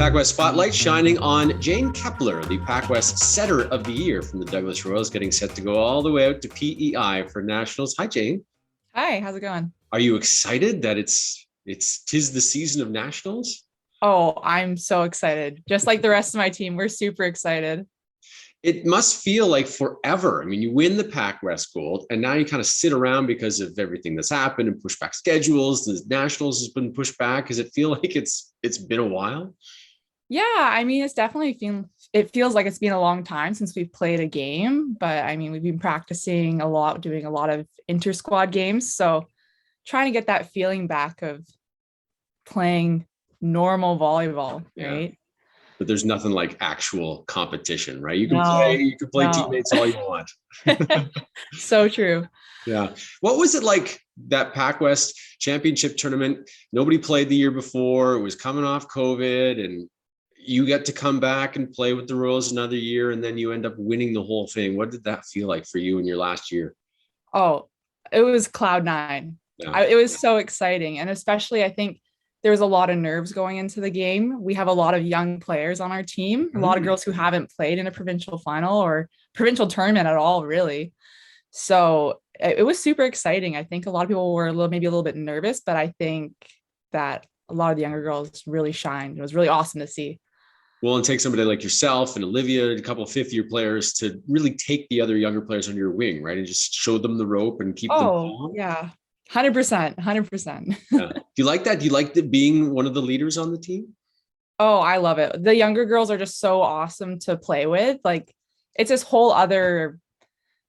PACWEST Spotlight shining on Jane Kepler, the PACWEST Setter of the Year from the Douglas Royals, getting set to go all the way out to PEI for Nationals. Hi, Jane. Hi, how's it going? Are you excited that tis the season of Nationals? Oh, I'm so excited. Just like the rest of my team, we're super excited. It must feel like forever. I mean, you win the PACWEST Gold, and now you kind of sit around because of everything that's happened and push back schedules. The Nationals has been pushed back. Does it feel like it's been a while? Yeah, I mean, it feels like it's been a long time since we've played a game, but I mean, we've been practicing a lot, doing a lot of inter-squad games. So trying to get that feeling back of playing normal volleyball, Yeah. right? But there's nothing like actual competition, right? No, You can play no. teammates all you want. So true. Yeah. What was it like that PacWest championship tournament? Nobody played the year before. It was coming off COVID, and you get to come back and play with the Royals another year, and then you end up winning the whole thing. What did that feel like for you in your last year? Oh, it was cloud nine. Yeah. It was so exciting. And especially, I think there was a lot of nerves going into the game. We have a lot of young players on our team, a lot of girls who haven't played in a provincial final or provincial tournament at all, really. So it was super exciting. I think a lot of people were maybe a little bit nervous, but I think that a lot of the younger girls really shined. It was really awesome to see. Well, and take somebody like yourself and Olivia, a couple of fifth-year players to really take the other younger players under your wing, right? And just show them the rope and keep them Oh, calm. yeah. 100%, 100%. Yeah. Do you like that? Do you like being one of the leaders on the team? Oh, I love it. The younger girls are just so awesome to play with. Like it's this whole other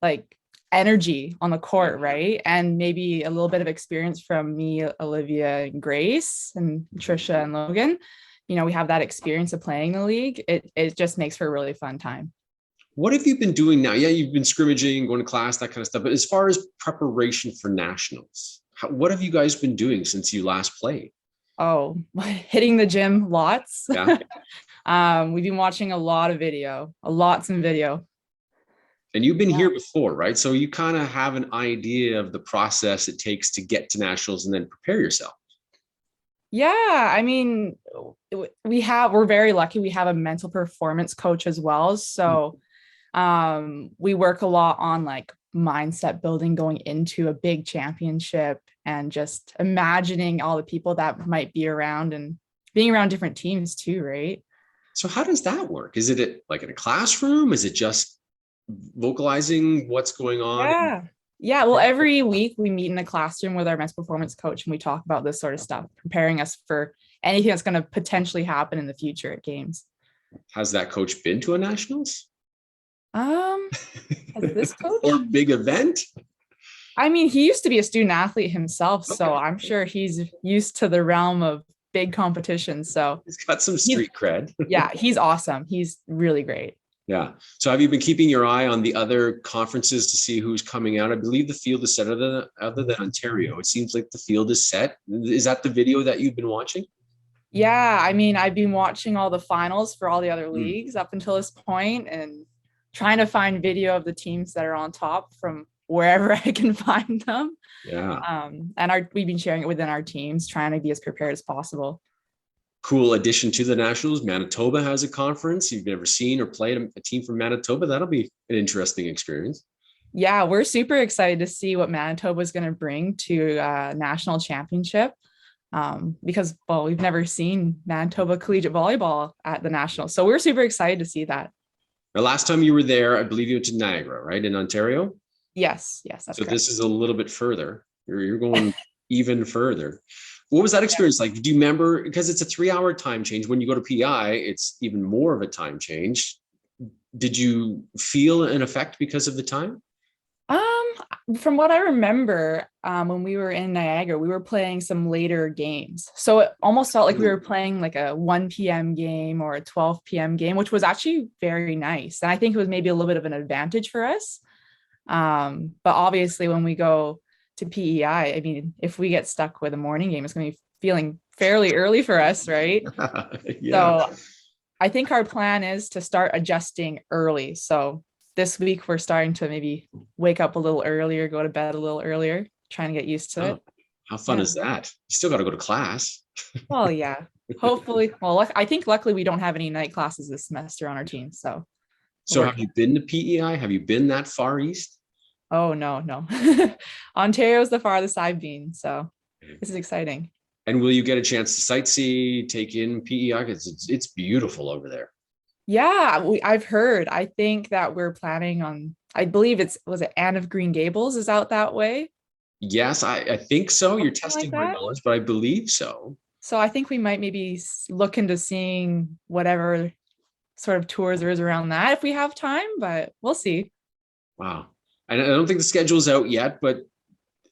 like energy on the court, right? And maybe a little bit of experience from me, Olivia, and Grace, and Trisha and Logan. You know, we have that experience of playing the league. It just makes for a really fun time. What have you been doing now? Yeah, you've been scrimmaging, going to class, that kind of stuff. But as far as preparation for nationals, what have you guys been doing since you last played? Oh, hitting the gym lots. Yeah. We've been watching a lot of video, a lots of video. And you've been Yeah. here before, right? So you kind of have an idea of the process it takes to get to nationals and then prepare yourself. Yeah, I mean, we're very lucky. We have a mental performance coach as well. So we work a lot on like mindset building going into a big championship and just imagining all the people that might be around and being around different teams too, right? So how does that work? Is it like in a classroom? Is it just vocalizing what's going on? Yeah. Yeah. Well, every week we meet in a classroom with our mental performance coach and we talk about this sort of stuff, preparing us for anything that's going to potentially happen in the future at games. Has that coach been to a nationals? Um, has this Or coach? big event? I mean, he used to be a student athlete himself, so Okay. I'm sure he's used to the realm of big competitions. So He's got some he's, street cred. yeah, he's awesome. He's really great. Yeah. So have you been keeping your eye on the other conferences to see who's coming out? I believe the field is set other than Ontario. It seems like the field is set. Is that the video that you've been watching? Yeah, I mean, I've been watching all the finals for all the other Mm. leagues up until this point and trying to find video of the teams that are on top from wherever I can find them. Yeah. And we've been sharing it within our teams, trying to be as prepared as possible. Cool addition to the Nationals. Manitoba has a conference. You've never seen or played a team from Manitoba. That'll be an interesting experience. Yeah, we're super excited to see what Manitoba is going to bring to national championship because, well, we've never seen Manitoba collegiate volleyball at the national. So we're super excited to see that. The last time you were there, I believe you went to Niagara, right, in Ontario? Yes, that's So correct. this is a little bit further. You're going even further. What was that experience like? Do you remember? Because it's a 3-hour time change. When you go to PI, it's even more of a time change. Did you feel an effect because of the time? From what I remember, when we were in Niagara, we were playing some later games. So it almost felt like we were playing like a 1 p.m. game or a 12 p.m. game, which was actually very nice. And I think it was maybe a little bit of an advantage for us. But obviously when we go to PEI, I mean, if we get stuck with a morning game, it's going to be feeling fairly early for us, right? Yeah. So I think our plan is to start adjusting early. So this week we're starting to maybe wake up a little earlier, go to bed a little earlier, trying to get used to Oh, it. how fun Yeah. is that? You still got to go to class. Well, yeah. Hopefully, well, I think luckily we don't have any night classes this semester on our team. So, So have you been to PEI? Have you been that far east? oh, no. Ontario's the farthest I've been. So this is exciting. And will you get a chance to sightsee, take in PEI? Because it's beautiful over there. Yeah, I've heard. I think that we're planning on, I believe was it Anne of Green Gables is out that way? Yes, I think so. You're Something like testing my that. knowledge, but I believe so. So I think we might maybe look into seeing whatever sort of tours there is around that if we have time, but we'll see. Wow. And I don't think the schedule's out yet, but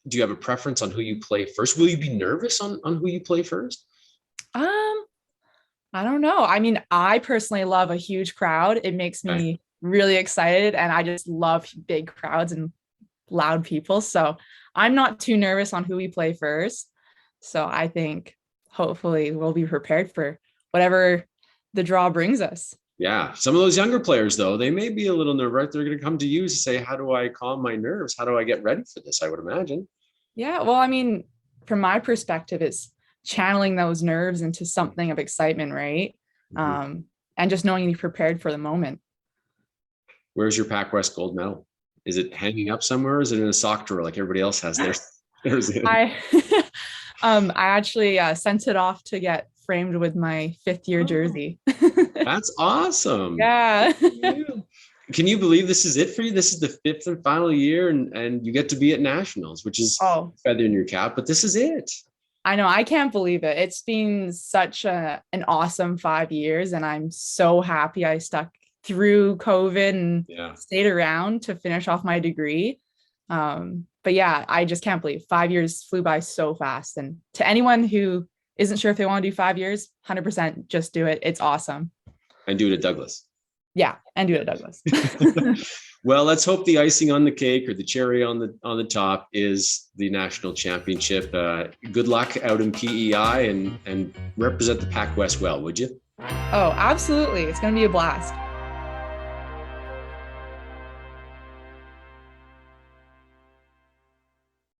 do you have a preference on who you play first? Will you be nervous on who you play first? Um, I don't know. I mean, I personally love a huge crowd. It makes Okay. me really excited, and I just love big crowds and loud people. So I'm not too nervous on who we play first. So I think hopefully we'll be prepared for whatever the draw brings us. Yeah. Some of those younger players, though, they may be a little nervous. They're going to come to you to say, how do I calm my nerves? How do I get ready for this? I would imagine. Yeah, well, I mean, from my perspective, it's channeling those nerves into something of excitement, right? Mhm. And just knowing you're prepared for the moment. Where's your PACWEST gold medal? Is it hanging up somewhere? Or is it in a sock drawer like everybody else has theirs? There's it. I I actually sent it off to get framed with my fifth year Oh, jersey. that's awesome. Yeah. Can you believe this is it for you? This is the fifth and final year, and you get to be at nationals, which is Oh, feather in your cap, but this is it. I know. I can't believe it. It's been such an awesome 5 years, and I'm so happy I stuck through COVID and Yeah. stayed around to finish off my degree. But yeah, I just can't believe 5 years flew by so fast. And to anyone who isn't sure if they want to do 5 years, 100% just do it. It's awesome. And do it at Douglas. Yeah, and do it at Douglas. Well, let's hope the icing on the cake or the cherry on the top is the national championship. Good luck out in PEI and represent the PACWEST well, would you? Oh, absolutely. It's going to be a blast.